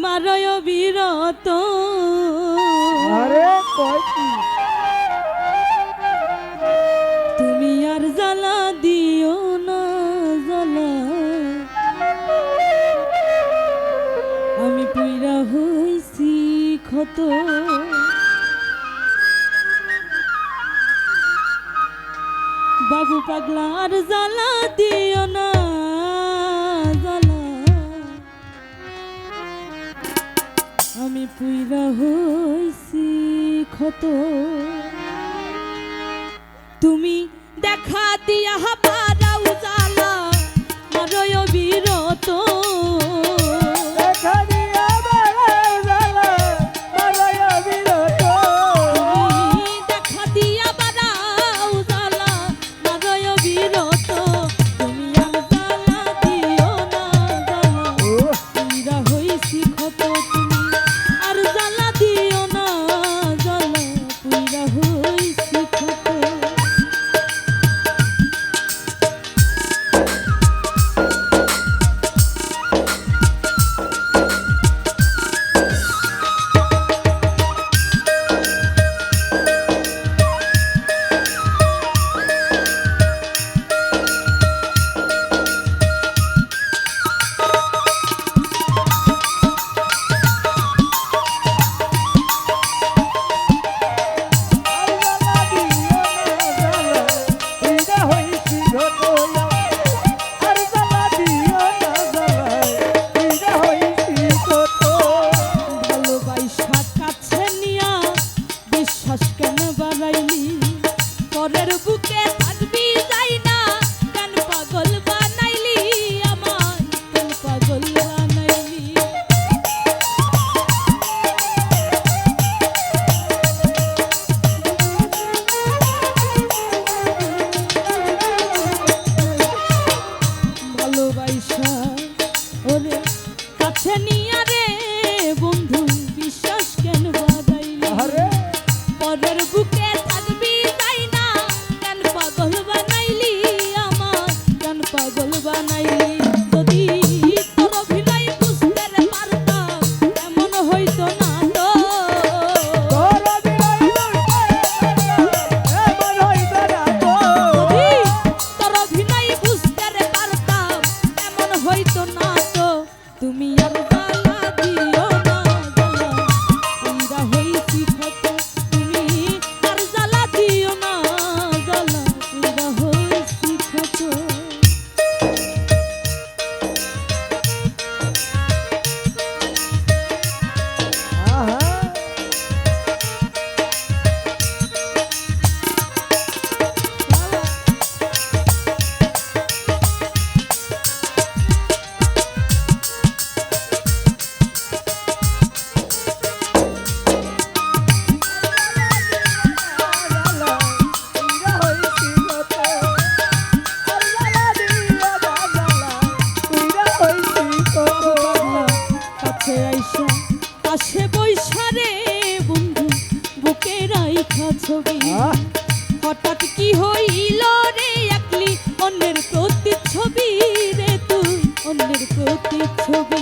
মারয় বিরত আরে কয় কি তুমি আর জ্বালা দিও না জ্বালা আমি পুইরা হইছি ক্ষত বাবু পাগলা আর জ্বালা দিও না জ্বালা আমি পুইরা হইছি ক্ষত তুমি দেখা দিয়া হাবারাও জ্বালা মারয় বিরত দেখা দিয়া বাড়াও জ্বালা মারয় বিরত তুমি দেখা দিয়া বাড়াও জ্বালা মারয় বিরত তুমি আর জ্বালা দিও না জ্বালা পুইরা হইছি ক্ষত তুমি আর জ্বালা দিও না জ্বালা পুইরা হইছি ক্ষত পরের বুকে থাকবি যাই না কেন পাগল বানাইলি আমার কেন পাগল বানাইলি ভালোবাসা ওরে কাছে নিয়া রে বন্ধু বিশ্বাস কেন বাদাইলি পরের বুকে থাকবি পাগল বানাইলি আমার কেন পাগল বানাইলি যদি তোর অভিনয় বুঝতে পারতাম এমন হইতো না তো তোর অভিনয় বুঝতে পারতাম এমন হইতো না তো তুমি আর জ্বালা দিও না জ্বালা পুইরা হইছি ক্ষত তুমি আর জ্বালা দিও না জ্বালা পুইরা হইছি ক্ষত পাশে বৈশারে বন্ধু বুকে রাইখা ছবি হঠাৎ কি হইল রে একলি অন্যের প্রতিচ্ছবি রে তুই অন্যের প্রতিচ্ছবি